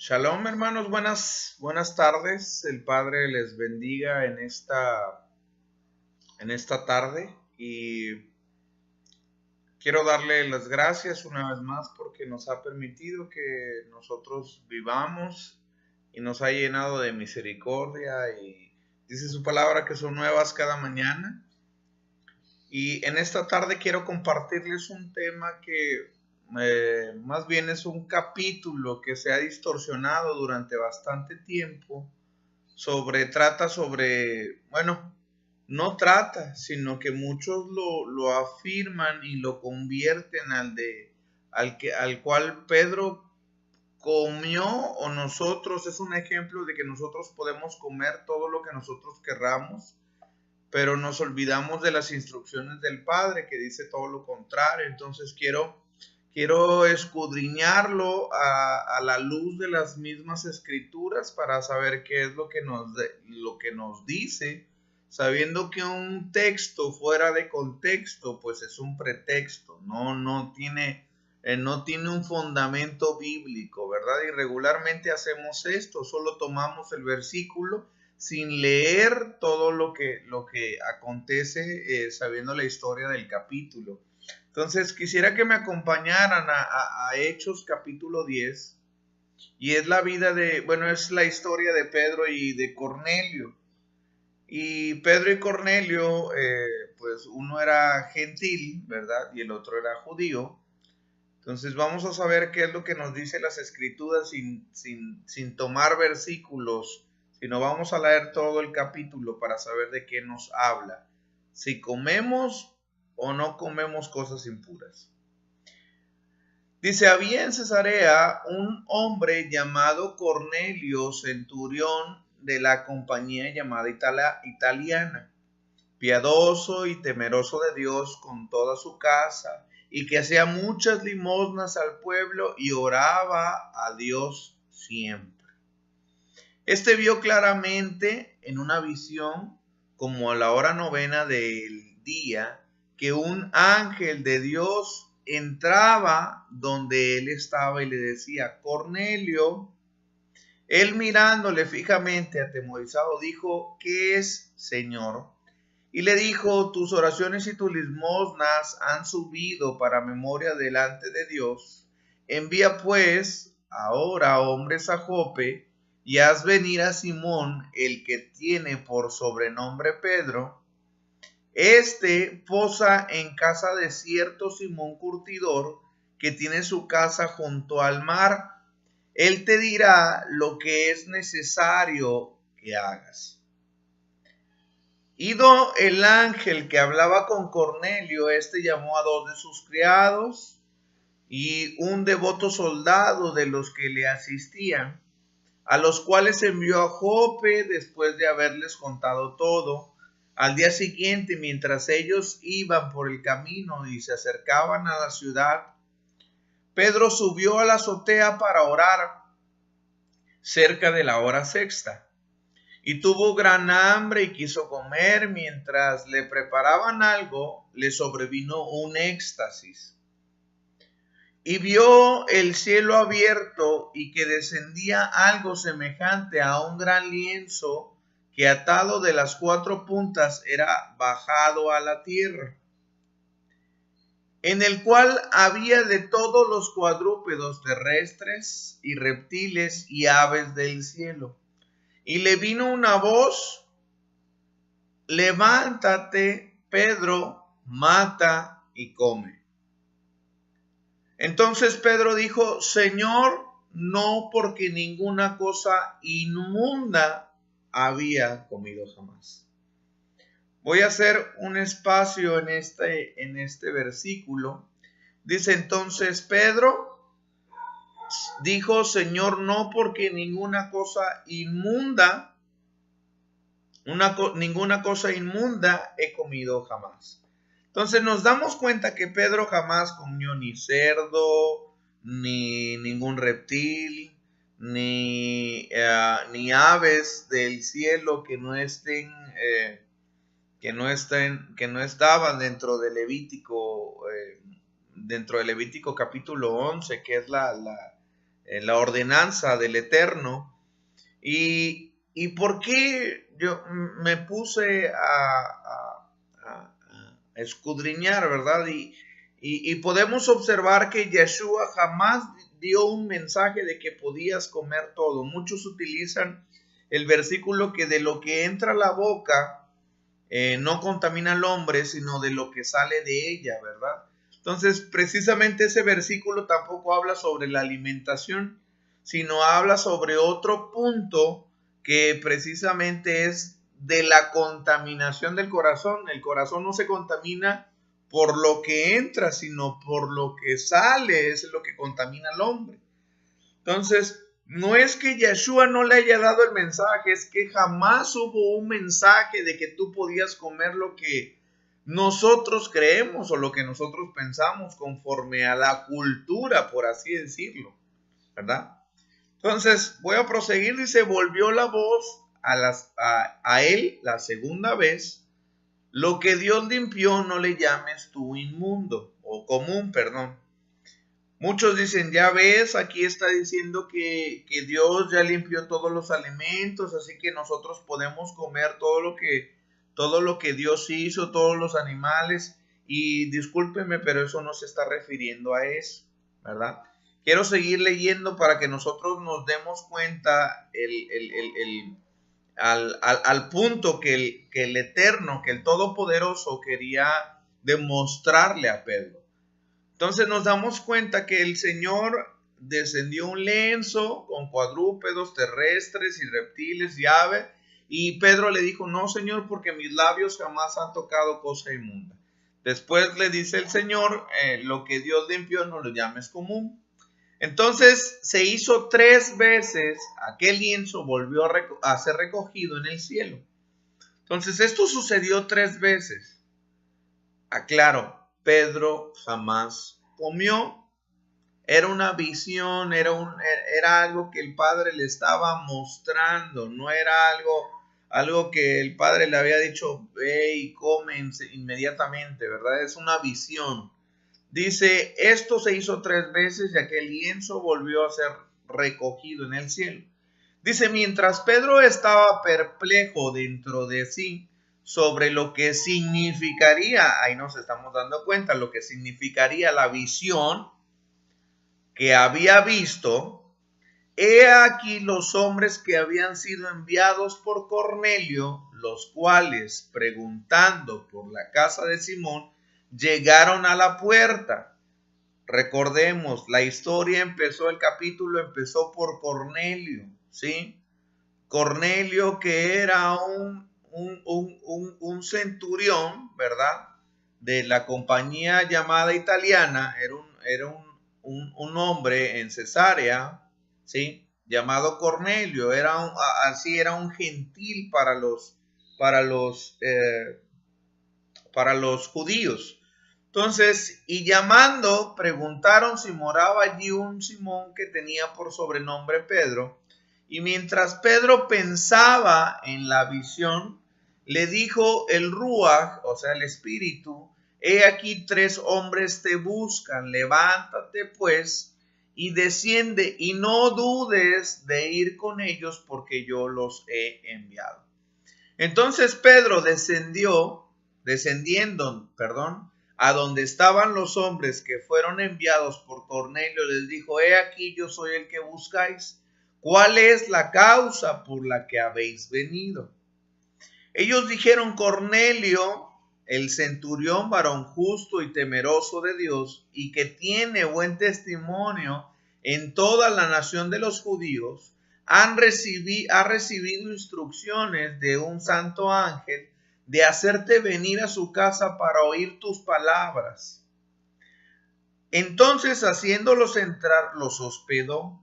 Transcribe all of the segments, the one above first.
Shalom, hermanos, buenas tardes. El Padre les bendiga en esta tarde y quiero darle las gracias una vez más porque nos ha permitido que nosotros vivamos y nos ha llenado de misericordia y dice su palabra que son nuevas cada mañana. Y en esta tarde quiero compartirles un tema que más bien es un capítulo que se ha distorsionado durante bastante tiempo bueno, no trata, sino que muchos lo afirman y lo convierten al cual Pedro comió, o nosotros, es un ejemplo de que nosotros podemos comer todo lo que nosotros querramos, pero nos olvidamos de las instrucciones del Padre que dice todo lo contrario. Entonces quiero escudriñarlo a la luz de las mismas escrituras para saber qué es lo que nos dice, sabiendo que un texto fuera de contexto pues es un pretexto, no tiene un fundamento bíblico, ¿verdad? Y regularmente hacemos esto, solo tomamos el versículo sin leer todo lo que acontece, sabiendo la historia del capítulo. Entonces quisiera que me acompañaran a Hechos capítulo 10, y es es la historia de Pedro y de Cornelio. Y Pedro y Cornelio, pues uno era gentil, ¿verdad? Y el otro era judío. Entonces vamos a saber qué es lo que nos dice las escrituras sin tomar versículos, sino vamos a leer todo el capítulo para saber de qué nos habla. Si comemos o no comemos cosas impuras. Dice, había en Cesarea un hombre llamado Cornelio, centurión de la compañía llamada italiana, piadoso y temeroso de Dios con toda su casa, y que hacía muchas limosnas al pueblo y oraba a Dios siempre. Este vio claramente en una visión, como a la hora novena del día, que un ángel de Dios entraba donde él estaba y le decía, Cornelio. Él mirándole fijamente, atemorizado, dijo, ¿qué es, Señor? Y le dijo, tus oraciones y tus limosnas han subido para memoria delante de Dios. Envía pues ahora hombres a Jope y haz venir a Simón, el que tiene por sobrenombre Pedro. Este posa en casa de cierto Simón Curtidor, que tiene su casa junto al mar. Él te dirá lo que es necesario que hagas. Ido el ángel que hablaba con Cornelio, este llamó a dos de sus criados y un devoto soldado de los que le asistían, a los cuales envió a Jope después de haberles contado todo. Al día siguiente, mientras ellos iban por el camino y se acercaban a la ciudad, Pedro subió a la azotea para orar cerca de la hora sexta. Y tuvo gran hambre y quiso comer. Mientras le preparaban algo, le sobrevino un éxtasis. Y vio el cielo abierto y que descendía algo semejante a un gran lienzo que atado de las cuatro puntas era bajado a la tierra, en el cual había de todos los cuadrúpedos terrestres y reptiles y aves del cielo. Y le vino una voz, levántate, Pedro, mata y come. Entonces Pedro dijo, Señor, no, porque ninguna cosa inmunda había comido jamás. Voy a hacer un espacio en este versículo. Dice entonces Pedro, dijo, Señor, no, porque ninguna cosa inmunda he comido jamás. Entonces nos damos cuenta que Pedro jamás comió ni cerdo, ni ningún reptil, ni aves del cielo que no estaban dentro de Levítico capítulo 11, que es la ordenanza del Eterno. ¿Y por qué yo me puse a escudriñar, verdad? Y podemos observar que Yeshua jamás dio un mensaje de que podías comer todo. Muchos utilizan el versículo que de lo que entra a la boca no contamina al hombre, sino de lo que sale de ella, ¿verdad? Entonces, precisamente ese versículo tampoco habla sobre la alimentación, sino habla sobre otro punto que precisamente es de la contaminación del corazón. El corazón no se contamina por lo que entra, sino por lo que sale, es lo que contamina al hombre. Entonces, no es que Yeshua no le haya dado el mensaje, es que jamás hubo un mensaje de que tú podías comer lo que nosotros creemos o lo que nosotros pensamos conforme a la cultura, por así decirlo, ¿verdad? Entonces, voy a proseguir, dice, volvió la voz a él la segunda vez, lo que Dios limpió no le llames tú inmundo, o común, perdón. Muchos dicen, ya ves, aquí está diciendo que Dios ya limpió todos los alimentos, así que nosotros podemos comer todo lo que Dios hizo, todos los animales. Y discúlpenme, pero eso no se está refiriendo a eso, ¿verdad? Quiero seguir leyendo para que nosotros nos demos cuenta al punto que el Eterno, que el Todopoderoso quería demostrarle a Pedro. Entonces nos damos cuenta que el Señor descendió un lienzo con cuadrúpedos terrestres y reptiles y aves, y Pedro le dijo, no, Señor, porque mis labios jamás han tocado cosa inmunda. Después le dice el Señor, lo que Dios limpió no lo llames común. Entonces se hizo 3 veces, aquel lienzo volvió a ser recogido en el cielo. Entonces esto sucedió 3 veces. Aclaro, Pedro jamás comió. Era una visión, era algo que el Padre le estaba mostrando, no era algo que el Padre le había dicho, ve y come inmediatamente, ¿verdad? Es una visión. Dice, esto se hizo 3 veces y aquel lienzo volvió a ser recogido en el cielo. Dice, mientras Pedro estaba perplejo dentro de sí sobre lo que significaría, ahí nos estamos dando cuenta, lo que significaría la visión que había visto, he aquí los hombres que habían sido enviados por Cornelio, los cuales, preguntando por la casa de Simón, llegaron a la puerta. Recordemos, la historia el capítulo empezó por Cornelio, ¿sí? Cornelio, que era un centurión, ¿verdad? De la compañía llamada italiana, era un hombre en Cesarea, ¿sí? Llamado Cornelio, era un gentil para los judíos. Entonces, y llamando, preguntaron si moraba allí un Simón que tenía por sobrenombre Pedro. Y mientras Pedro pensaba en la visión, le dijo el Ruach, o sea, el Espíritu, he aquí 3 hombres te buscan, levántate pues y desciende y no dudes de ir con ellos porque yo los he enviado. Entonces Pedro descendiendo, a donde estaban los hombres que fueron enviados por Cornelio, les dijo, he aquí yo soy el que buscáis. ¿Cuál es la causa por la que habéis venido? Ellos dijeron, Cornelio, el centurión, varón justo y temeroso de Dios, y que tiene buen testimonio en toda la nación de los judíos, ha recibido instrucciones de un santo ángel de hacerte venir a su casa para oír tus palabras. Entonces, haciéndolos entrar, los hospedó,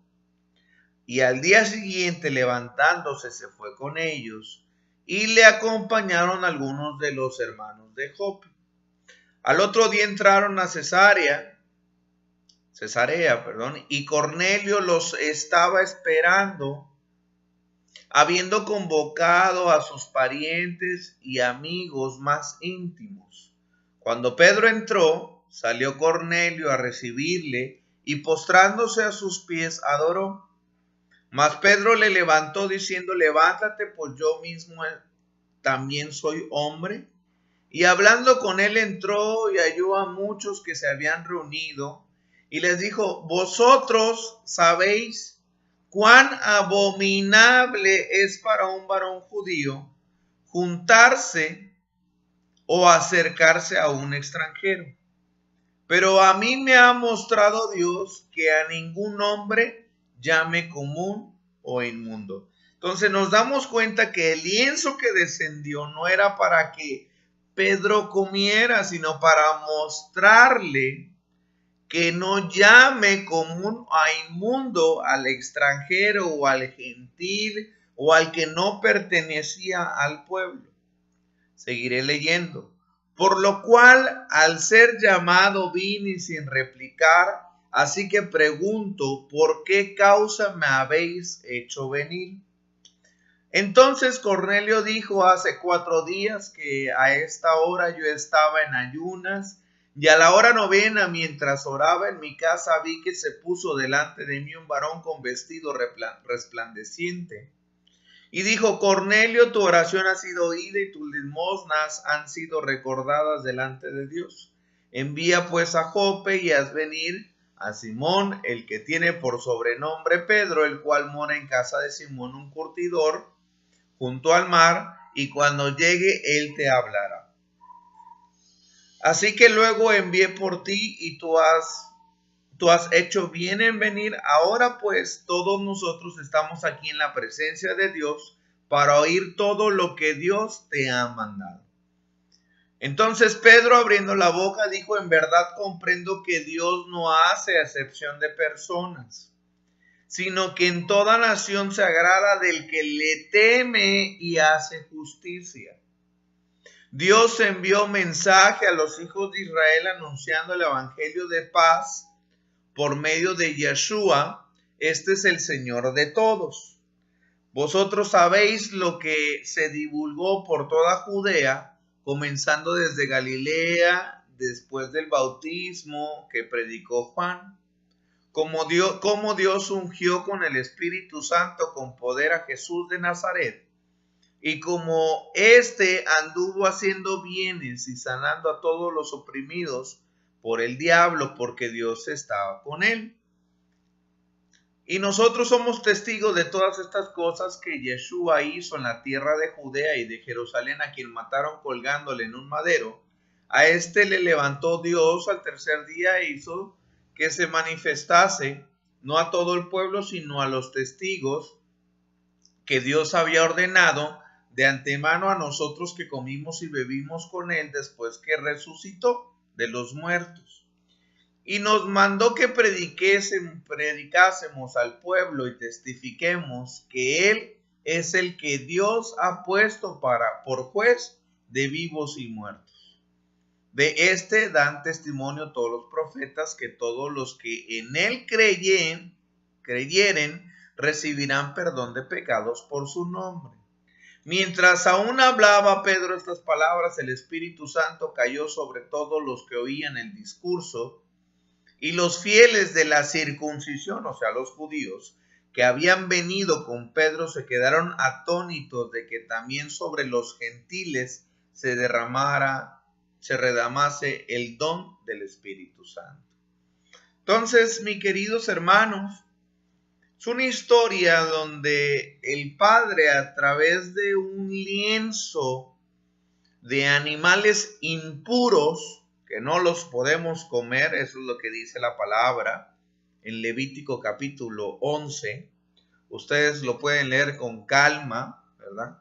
y al día siguiente, levantándose, se fue con ellos, y le acompañaron algunos de los hermanos de Jope. Al otro día entraron a Cesarea, y Cornelio los estaba esperando, habiendo convocado a sus parientes y amigos más íntimos. Cuando Pedro entró, salió Cornelio a recibirle y postrándose a sus pies adoró. Mas Pedro le levantó diciendo: levántate, pues yo mismo también soy hombre. Y hablando con él entró y halló a muchos que se habían reunido y les dijo: vosotros sabéis cuán abominable es para un varón judío juntarse o acercarse a un extranjero. Pero a mí me ha mostrado Dios que a ningún hombre llame común o inmundo. Entonces nos damos cuenta que el lienzo que descendió no era para que Pedro comiera, sino para mostrarle que no llame común a inmundo al extranjero o al gentil o al que no pertenecía al pueblo. Seguiré leyendo. Por lo cual, al ser llamado, vine sin replicar, así que pregunto: ¿por qué causa me habéis hecho venir? Entonces Cornelio dijo: hace 4 días que a esta hora yo estaba en ayunas, y a la hora 9, mientras oraba en mi casa, vi que se puso delante de mí un varón con vestido resplandeciente. Y dijo: Cornelio, tu oración ha sido oída y tus limosnas han sido recordadas delante de Dios. Envía pues a Jope y haz venir a Simón, el que tiene por sobrenombre Pedro, el cual mora en casa de Simón, un curtidor, junto al mar, y cuando llegue él te hablará. Así que luego envié por ti y tú has hecho bien en venir. Ahora pues todos nosotros estamos aquí en la presencia de Dios para oír todo lo que Dios te ha mandado. Entonces Pedro, abriendo la boca, dijo: en verdad comprendo que Dios no hace acepción de personas, sino que en toda nación se agrada del que le teme y hace justicia. Dios envió mensaje a los hijos de Israel anunciando el evangelio de paz por medio de Yeshua. Este es el Señor de todos. Vosotros sabéis lo que se divulgó por toda Judea, comenzando desde Galilea, después del bautismo que predicó Juan, cómo Dios ungió con el Espíritu Santo con poder a Jesús de Nazaret, y como éste anduvo haciendo bienes y sanando a todos los oprimidos por el diablo, porque Dios estaba con él. Y nosotros somos testigos de todas estas cosas que Yeshua hizo en la tierra de Judea y de Jerusalén, a quien mataron colgándole en un madero. A este le levantó Dios al tercer día e hizo que se manifestase, no a todo el pueblo, sino a los testigos que Dios había ordenado de antemano a nosotros, que comimos y bebimos con él después que resucitó de los muertos. Y nos mandó que predicásemos al pueblo y testifiquemos que él es el que Dios ha puesto por juez de vivos y muertos. De este dan testimonio todos los profetas, que todos los que en él creyeren recibirán perdón de pecados por su nombre. Mientras aún hablaba Pedro estas palabras, el Espíritu Santo cayó sobre todos los que oían el discurso, y los fieles de la circuncisión, o sea, los judíos, que habían venido con Pedro, se quedaron atónitos de que también sobre los gentiles se derramase el don del Espíritu Santo. Entonces, mis queridos hermanos, es una historia donde el Padre, a través de un lienzo de animales impuros, que no los podemos comer, eso es lo que dice la palabra en Levítico capítulo 11. Ustedes lo pueden leer con calma, ¿verdad?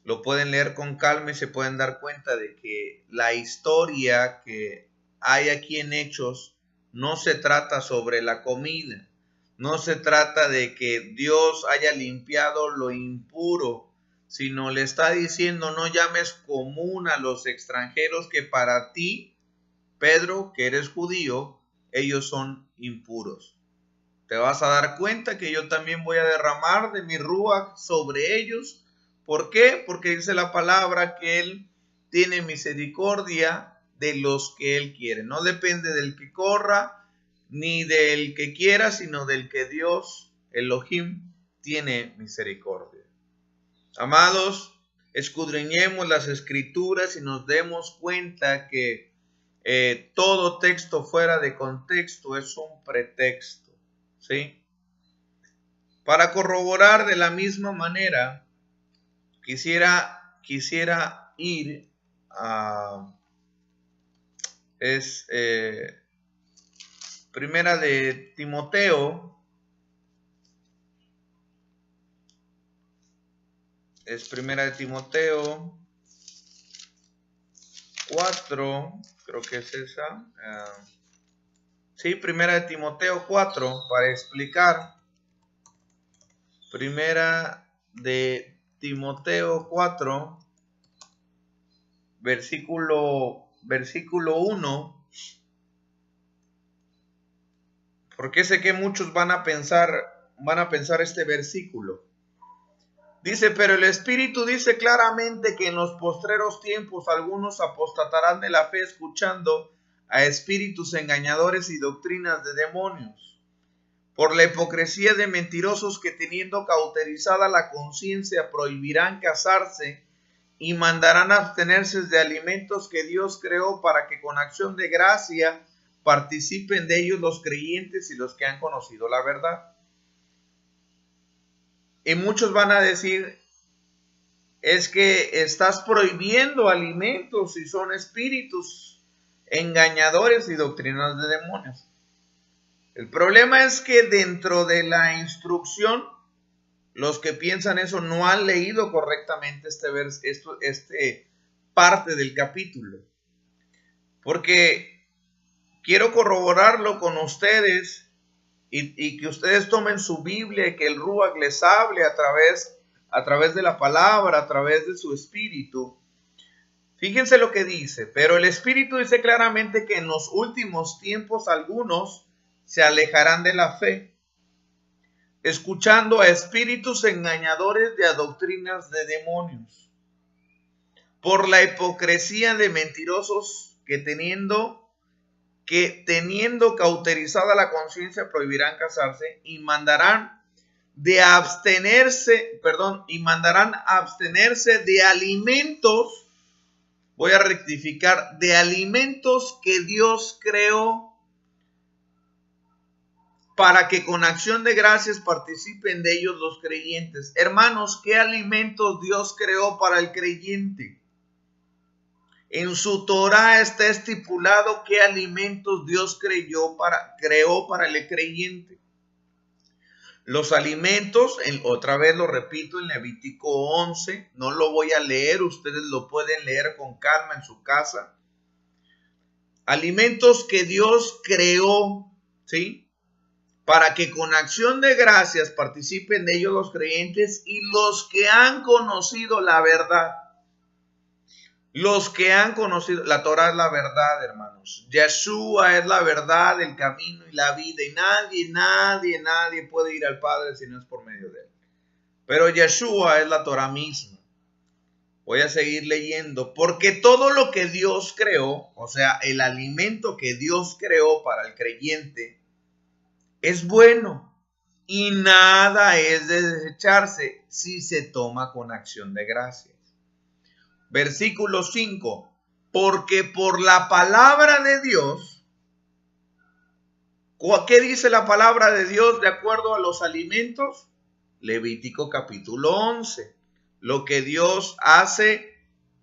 Lo pueden leer con calma y se pueden dar cuenta de que la historia que hay aquí en Hechos no se trata sobre la comida. No se trata de que Dios haya limpiado lo impuro, sino le está diciendo: no llames común a los extranjeros, que para ti, Pedro, que eres judío, ellos son impuros. Te vas a dar cuenta que yo también voy a derramar de mi ruach sobre ellos. ¿Por qué? Porque dice la palabra que Él tiene misericordia de los que Él quiere. No depende del que corra, ni del que quiera, sino del que Dios, Elohim, tiene misericordia. Amados, escudriñemos las escrituras y nos demos cuenta que todo texto fuera de contexto es un pretexto, ¿sí? Para corroborar de la misma manera, quisiera ir a Primera de Timoteo. Es Primera de Timoteo 4, creo que es esa. Sí, Primera de Timoteo 4, para explicar. Primera de Timoteo 4, versículo 1. Porque sé que muchos van a pensar este versículo. Dice, pero el Espíritu dice claramente que en los postreros tiempos algunos apostatarán de la fe escuchando a espíritus engañadores y doctrinas de demonios, por la hipocresía de mentirosos que teniendo cauterizada la conciencia prohibirán casarse y mandarán abstenerse de alimentos que Dios creó para que con acción de gracia participen de ellos los creyentes y los que han conocido la verdad. Y muchos van a decir, es que estás prohibiendo alimentos y son espíritus engañadores y doctrinas de demonios. El problema es que dentro de la instrucción, los que piensan eso no han leído correctamente este parte del capítulo. Porque quiero corroborarlo con ustedes y que ustedes tomen su Biblia y que el Ruach les hable a través de la palabra, a través de su espíritu. Fíjense lo que dice, pero el Espíritu dice claramente que en los últimos tiempos algunos se alejarán de la fe, escuchando a espíritus engañadores de doctrinas de demonios, por la hipocresía de mentirosos que teniendo cauterizada la conciencia prohibirán casarse y mandarán abstenerse de alimentos. Voy a rectificar, de alimentos que Dios creó para que con acción de gracias participen de ellos los creyentes. Hermanos, ¿qué alimentos Dios creó para el creyente? En su Torah está estipulado qué alimentos Dios creó para el creyente. Los alimentos, otra vez lo repito, en Levítico 11, no lo voy a leer, ustedes lo pueden leer con calma en su casa. Alimentos que Dios creó, ¿sí? Para que con acción de gracias participen de ellos los creyentes y los que han conocido la verdad. Los que han conocido, la Torah es la verdad, hermanos. Yeshua es la verdad, el camino y la vida. Y nadie puede ir al Padre si no es por medio de él. Pero Yeshua es la Torah misma. Voy a seguir leyendo. Porque todo lo que Dios creó, o sea, el alimento que Dios creó para el creyente, es bueno. Y nada es de desecharse si se toma con acción de gracias. Versículo 5. Porque por la palabra de Dios, ¿qué dice la palabra de Dios de acuerdo a los alimentos? Levítico capítulo 11. Lo que Dios hace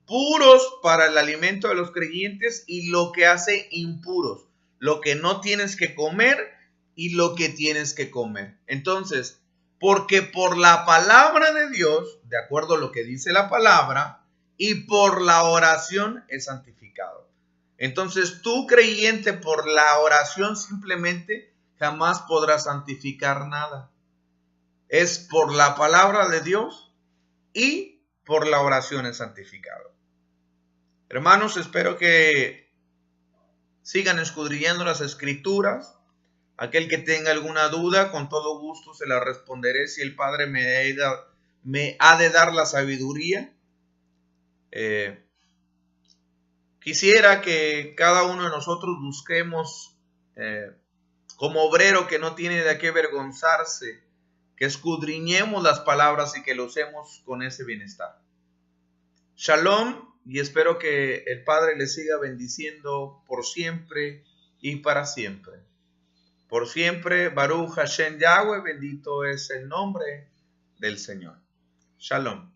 puros para el alimento de los creyentes y lo que hace impuros. Lo que no tienes que comer y lo que tienes que comer. Entonces, porque por la palabra de Dios, de acuerdo a lo que dice la palabra, y por la oración es santificado. Entonces tú, creyente, por la oración simplemente jamás podrás santificar nada. Es por la palabra de Dios y por la oración es santificado. Hermanos, espero que sigan escudriñando las escrituras. Aquel que tenga alguna duda, con todo gusto se la responderé si el Padre me ha de dar la sabiduría. Quisiera que cada uno de nosotros busquemos como obrero que no tiene de qué avergonzarse, que escudriñemos las palabras y que lo usemos con ese bienestar. Shalom, y espero que el Padre le siga bendiciendo por siempre y para siempre. Por siempre, Baruch Hashem Yahweh, bendito es el nombre del Señor. Shalom.